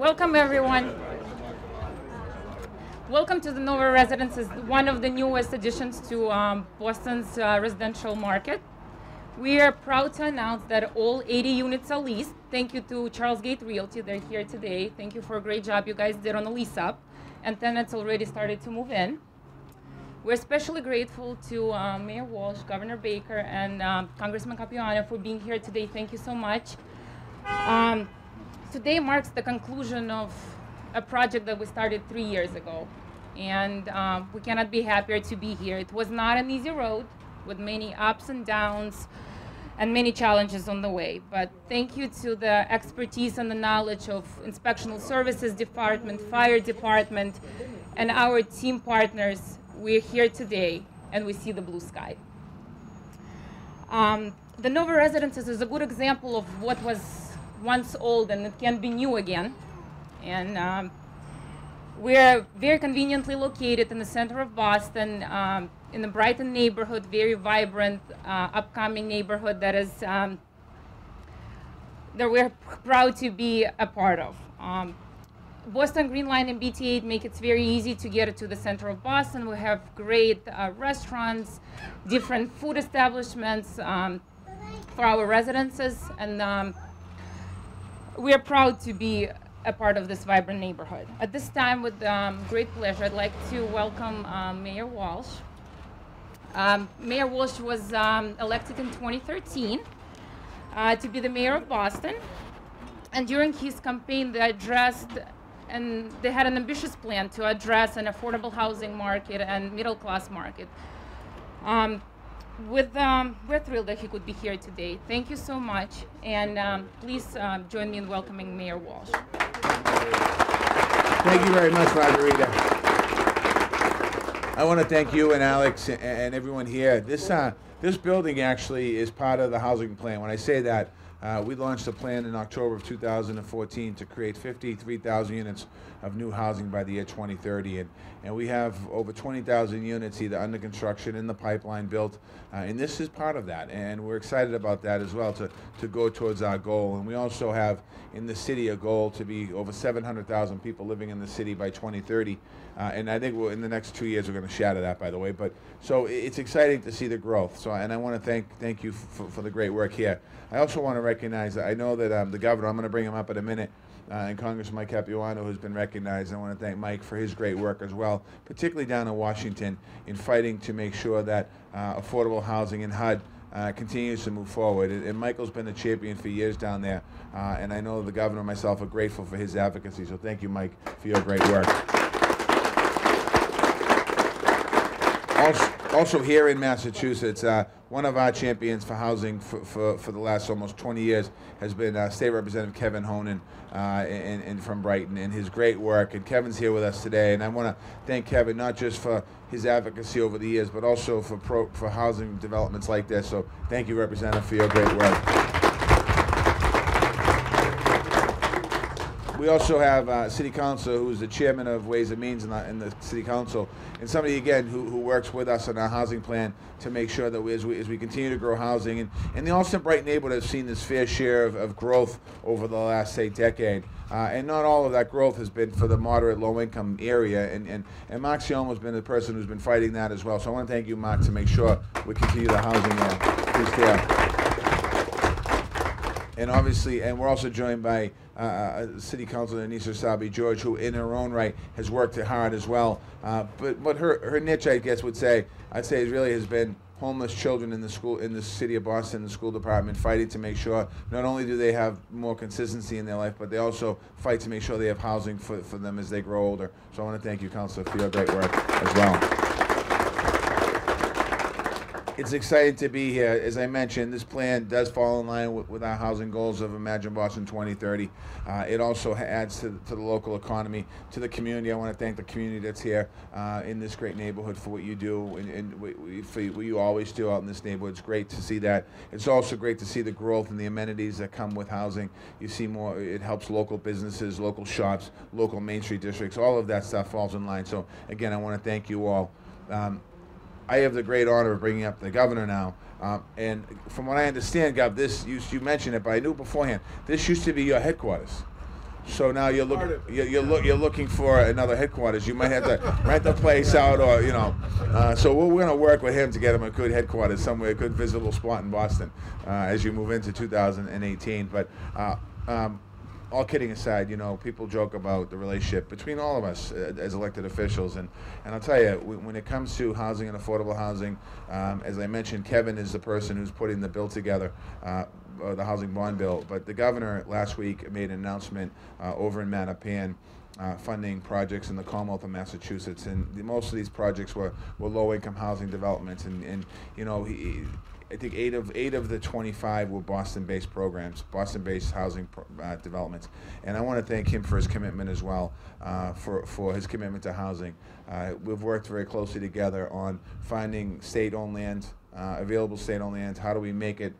Welcome, everyone. Welcome to the Nova Residences, one of the newest additions to Boston's residential market. We are proud to announce that all 80 units are leased. Thank you to Charles Gate Realty. They're here today. Thank you for a great job you guys did on the lease up. And tenants already started to move in. We're especially grateful to Mayor Walsh, Governor Baker, and Congressman Capuano for being here today. Thank you so much. Today marks the conclusion of a project that we started 3 years ago. And we cannot be happier to be here. It was not an easy road with many ups and downs and many challenges on the way. But thank you to the expertise and the knowledge of Inspectional Services Department, Fire Department, and our team partners. We're here today and we see the blue sky. The Nova Residences is a good example of what was once old and it can be new again. And we're very conveniently located in the center of Boston, in the Brighton neighborhood, very vibrant, upcoming neighborhood that is that we're proud to be a part of. Boston Green Line and BT8 make it very easy to get to the center of Boston. We have great restaurants, different food establishments for our residences, and we are proud to be a part of this vibrant neighborhood. At this time, with great pleasure, I'd like to welcome Mayor Walsh. Mayor Walsh was elected in 2013 to be the mayor of Boston. And during his campaign, they had an ambitious plan to address an affordable housing market and middle-class market. We're thrilled that he could be here today. Thank you so much, and please join me in welcoming Mayor Walsh. Thank you very much, Margarita. I want to thank you and Alex and everyone here. This building actually is part of the housing plan. When I say that, we launched a plan in October of 2014 to create 53,000 units of new housing by the year 2030. And we have over 20,000 units either under construction, in the pipeline, built. And this is part of that. And we're excited about that as well, to go towards our goal. And we also have in the city a goal to be over 700,000 people living in the city by 2030. And I think in the next 2 years we're going to shatter that, by the way. But so it's exciting to see the growth. And I want to thank you for the great work here. I also want to recognize, I know that the governor, I'm going to bring him up in a minute, and Congressman Mike Capuano has been recognized. I want to thank Mike for his great work as well, particularly down in Washington, in fighting to make sure that affordable housing in HUD continues to move forward. And Michael's been a champion for years down there, and I know the governor and myself are grateful for his advocacy. So thank you, Mike, for your great work. Also here in Massachusetts, one of our champions for housing for the last almost 20 years has been State Representative Kevin Honan from Brighton, and his great work. And Kevin's here with us today, and I want to thank Kevin not just for his advocacy over the years, but also for housing developments like this. So thank you, Representative, for your great work. We also have City Council, who's the chairman of Ways and Means in the City Council, and somebody, again, who works with us on our housing plan to make sure that as we continue to grow housing. And the Austin Brighton neighborhood has seen this fair share of growth over the last, say, decade. And not all of that growth has been for the moderate, low-income area. And Mark Sion has been the person who's been fighting that as well. So I want to thank you, Mark, to make sure we continue the housing piece there. And obviously, and we're also joined by City Councilor Anissa Sabi George, who in her own right has worked hard as well. But her niche, I guess, I'd say really has been homeless children in the city of Boston, the school department, fighting to make sure not only do they have more consistency in their life, but they also fight to make sure they have housing for them as they grow older. So I want to thank you, Councilor, for your great work as well. It's exciting to be here. As I mentioned, this plan does fall in line with our housing goals of Imagine Boston 2030. It also adds to the local economy, to the community. I want to thank the community that's here in this great neighborhood for what you do and for what you always do out in this neighborhood. It's great to see that. It's also great to see the growth and the amenities that come with housing. You see more, it helps local businesses, local shops, local Main Street districts. All of that stuff falls in line. So again, I want to thank you all. I have the great honor of bringing up the governor now. And from what I understand, Gov, you mentioned it, but I knew beforehand, this used to be your headquarters. So now you're looking for another headquarters. You might have to rent the place out, or So we're going to work with him to get him a good headquarters somewhere, a good visible spot in Boston as you move into 2018. But all kidding aside, people joke about the relationship between all of us as elected officials, and I'll tell you, when it comes to housing and affordable housing, as I mentioned, Kevin is the person who's putting the bill together, the housing bond bill. But the governor last week made an announcement over in Mattapan, funding projects in the Commonwealth of Massachusetts, and most of these projects were low-income housing developments, and I think eight of the 25 were Boston-based programs, Boston-based housing developments. And I want to thank him for his commitment as well, for his commitment to housing. We've worked very closely together on finding state-owned land, available state-owned land. How do we make it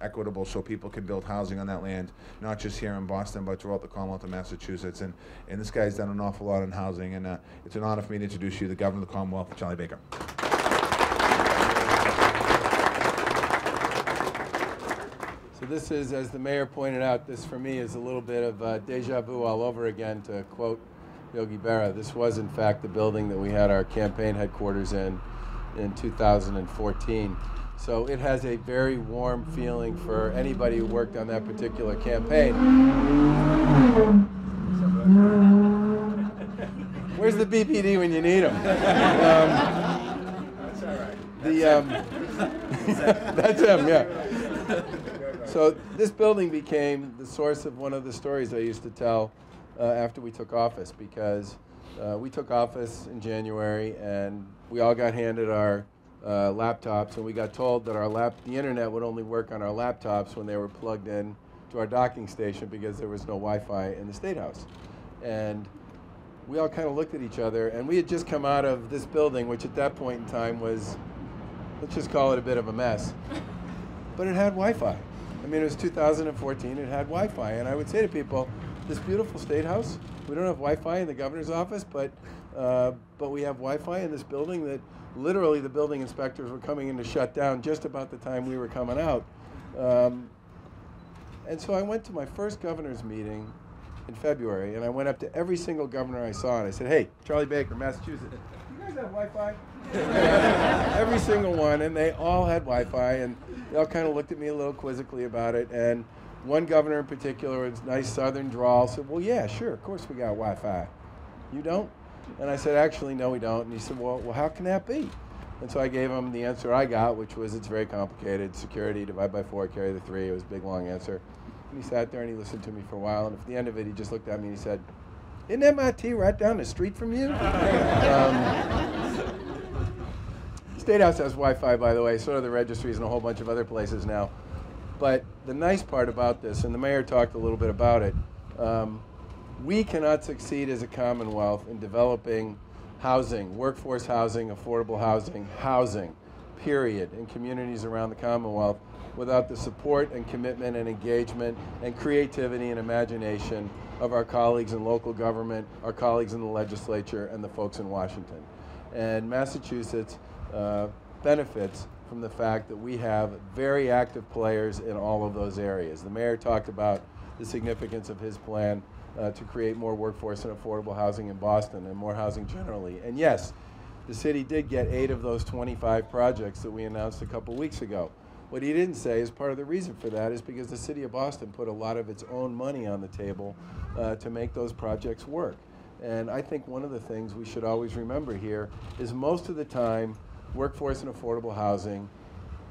equitable so people can build housing on that land, not just here in Boston, but throughout the Commonwealth of Massachusetts. And this guy's done an awful lot in housing, and it's an honor for me to introduce you to the Governor of the Commonwealth, Charlie Baker. So this is, as the mayor pointed out, this for me is a little bit of deja vu all over again, to quote Yogi Berra. This was in fact the building that we had our campaign headquarters in 2014. So it has a very warm feeling for anybody who worked on that particular campaign. Where's the BPD when you need them? That's all right. That's him, yeah. So this building became the source of one of the stories I used to tell after we took office, because we took office in January and we all got handed our laptops, and we got told that the internet would only work on our laptops when they were plugged in to our docking station, because there was no Wi-Fi in the State House. And we all kind of looked at each other, and we had just come out of this building, which at that point in time was, let's just call it a bit of a mess. But it had Wi-Fi. I mean, it was 2014, it had Wi-Fi. And I would say to people, this beautiful State House, we don't have Wi-Fi in the governor's office, but we have Wi-Fi in this building that literally the building inspectors were coming in to shut down just about the time we were coming out. And so I went to my first governor's meeting in February, and I went up to every single governor I saw, and I said, hey, Charlie Baker, Massachusetts, you guys have Wi-Fi? Every single one, and they all had Wi-Fi, and they all kind of looked at me a little quizzically about it. And one governor in particular, with a nice southern drawl, said, well, yeah, sure, of course we got Wi-Fi. You don't? And I said, actually, no, we don't. And he said, well, how can that be? And so I gave him the answer I got, which was, it's very complicated. Security, divide by 4, carry the 3. It was a big, long answer. And he sat there and he listened to me for a while, and at the end of it, he just looked at me and he said, isn't MIT right down the street from you? State House has Wi-Fi, by the way, so do the registries and a whole bunch of other places now. But the nice part about this, and the mayor talked a little bit about it, we cannot succeed as a Commonwealth in developing housing, workforce housing, affordable housing, period, in communities around the Commonwealth without the support and commitment and engagement and creativity and imagination of our colleagues in local government, our colleagues in the legislature, and the folks in Washington. And Massachusetts benefits from the fact that we have very active players in all of those areas. The mayor talked about the significance of his plan to create more workforce and affordable housing in Boston and more housing generally. And yes, the city did get 8 of those 25 projects that we announced a couple weeks ago. What he didn't say is part of the reason for that is because the city of Boston put a lot of its own money on the table to make those projects work. And I think one of the things we should always remember here is most of the time, workforce and affordable housing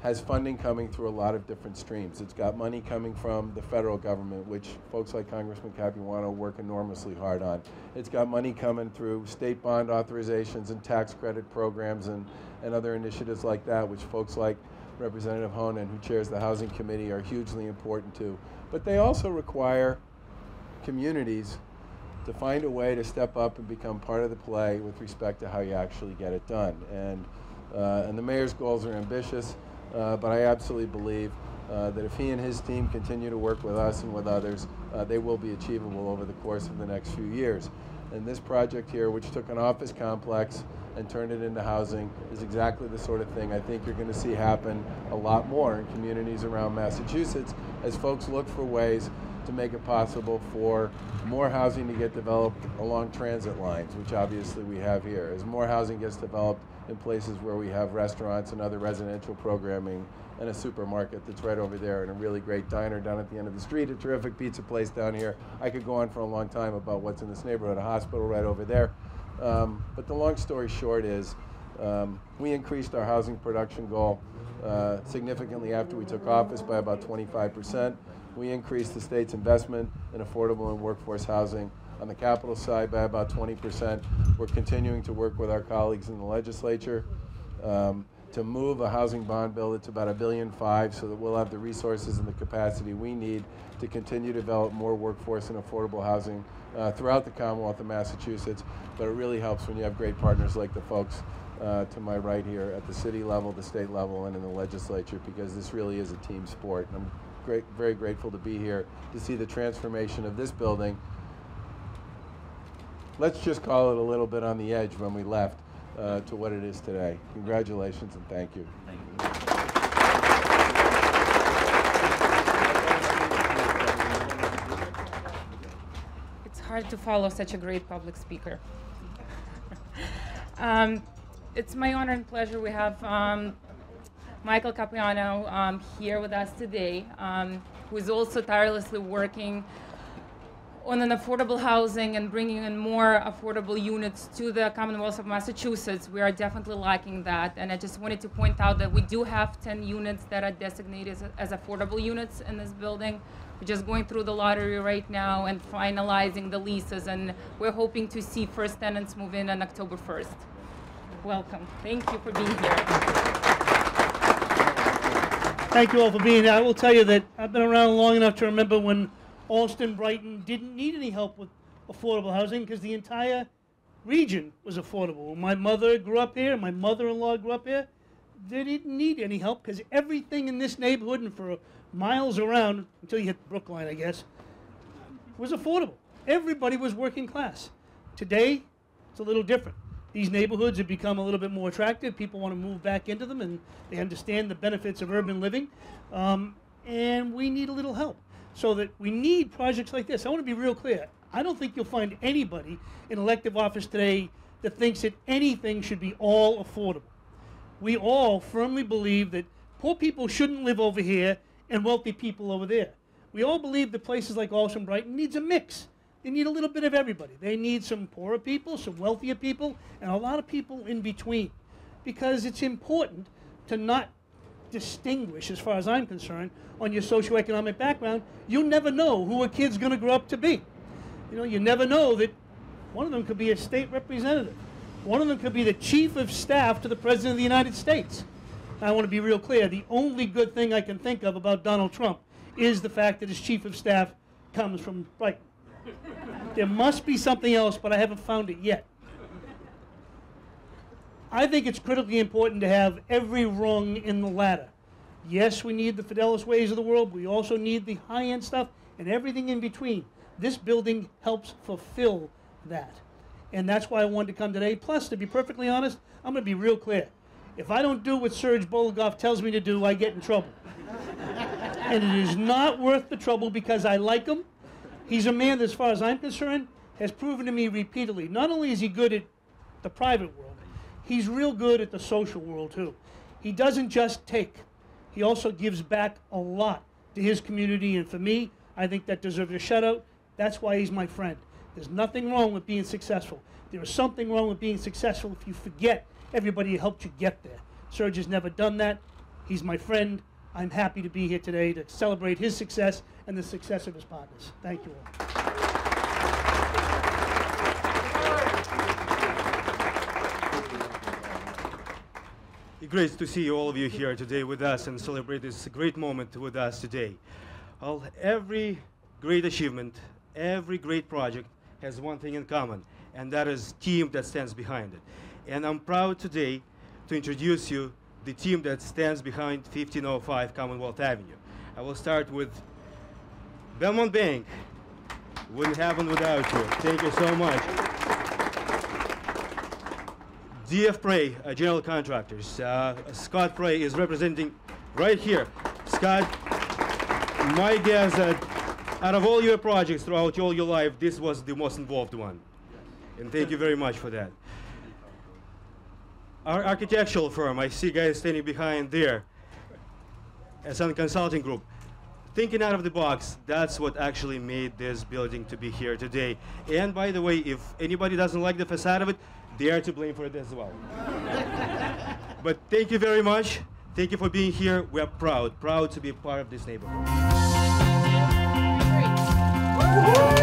has funding coming through a lot of different streams. It's got money coming from the federal government, which folks like Congressman Capuano work enormously hard on. It's got money coming through state bond authorizations and tax credit programs and other initiatives like that, which folks like Representative Honan, who chairs the Housing Committee, are hugely important to. But they also require communities to find a way to step up and become part of the play with respect to how you actually get it done. And the mayor's goals are ambitious, but I absolutely believe that if he and his team continue to work with us and with others, they will be achievable over the course of the next few years. And this project here, which took an office complex and turned it into housing, is exactly the sort of thing I think you're going to see happen a lot more in communities around Massachusetts as folks look for ways to make it possible for more housing to get developed along transit lines, which obviously we have here. As more housing gets developed in places where we have restaurants and other residential programming, and a supermarket that's right over there, and a really great diner down at the end of the street, a terrific pizza place down here. I could go on for a long time about what's in this neighborhood, a hospital right over there. But the long story short is we increased our housing production goal significantly after we took office by about 25%. We increased the state's investment in affordable and workforce housing on the capital side by about 20%. We're continuing to work with our colleagues in the legislature to move a housing bond bill that's about $1.5 billion so that we'll have the resources and the capacity we need to continue to develop more workforce and affordable housing throughout the Commonwealth of Massachusetts. But it really helps when you have great partners like the folks to my right here at the city level, the state level, and in the legislature, because this really is a team sport. And I'm very grateful to be here to see the transformation of this building. Let's just call it a little bit on the edge when we left to what it is today. Congratulations and thank you. Thank you. It's hard to follow such a great public speaker. It's my honor and pleasure we have Michael Capuano here with us today, who is also tirelessly working on an affordable housing and bringing in more affordable units to the Commonwealth of Massachusetts. We are definitely lacking that. And I just wanted to point out that we do have 10 units that are designated as affordable units in this building. We're just going through the lottery right now and finalizing the leases, and we're hoping to see first tenants move in on October 1st. Welcome. Thank you for being here. Thank you all for being here. I will tell you that I've been around long enough to remember when Alston, Brighton didn't need any help with affordable housing because the entire region was affordable. When my mother grew up here, my mother-in-law grew up here, they didn't need any help because everything in this neighborhood and for miles around, until you hit Brookline, I guess, was affordable. Everybody was working class. Today, it's a little different. These neighborhoods have become a little bit more attractive. People want to move back into them, and they understand the benefits of urban living. And we need a little help. So that we need projects like this. I want to be real clear. I don't think you'll find anybody in elective office today that thinks that anything should be all affordable. We all firmly believe that poor people shouldn't live over here and wealthy people over there. We all believe that places like Walsh and Brighton needs a mix. They need a little bit of everybody. They need some poorer people, some wealthier people, and a lot of people in between. Because it's important to not distinguish, as far as I'm concerned, on your socioeconomic background. You never know who a kid's going to grow up to be. You know, you never know that one of them could be a state representative. One of them could be the chief of staff to the President of the United States. I want to be real clear. The only good thing I can think of about Donald Trump is the fact that his chief of staff comes from Brighton. There must be something else, but I haven't found it yet. I think it's critically important to have every rung in the ladder. Yes, we need the Fidelis Ways of the world. We also need the high-end stuff and everything in between. This building helps fulfill that. And that's why I wanted to come today. Plus, to be perfectly honest, I'm going to be real clear. If I don't do what Serge Bologoff tells me to do, I get in trouble. And it is not worth the trouble because I like him. He's a man that, as far as I'm concerned, has proven to me repeatedly, not only is he good at the private world, he's real good at the social world, too. He doesn't just take. He also gives back a lot to his community, and for me, I think that deserves a shout-out. That's why he's my friend. There's nothing wrong with being successful. There is something wrong with being successful if you forget everybody who helped you get there. Serge has never done that. He's my friend. I'm happy to be here today to celebrate his success and the success of his partners. Thank you all. It's great to see all of you here today with us and celebrate this great moment with us today. Well, every great achievement, every great project has one thing in common, and that is team that stands behind it. And I'm proud today to introduce you the team that stands behind 1505 Commonwealth Avenue. I will start with Belmont Bank. Wouldn't happen without you. Thank you so much. DF Prey, general contractors. Scott Prey is representing right here. Scott, my guess that out of all your projects throughout all your life, this was the most involved one. And thank you very much for that. Our architectural firm, I see guys standing behind there, Sun Consulting Group. Thinking out of the box, that's what actually made this building to be here today. And by the way, if anybody doesn't like the facade of it, they are to blame for it as well. But thank you very much. Thank you for being here. We're proud to be part of this neighborhood. Great.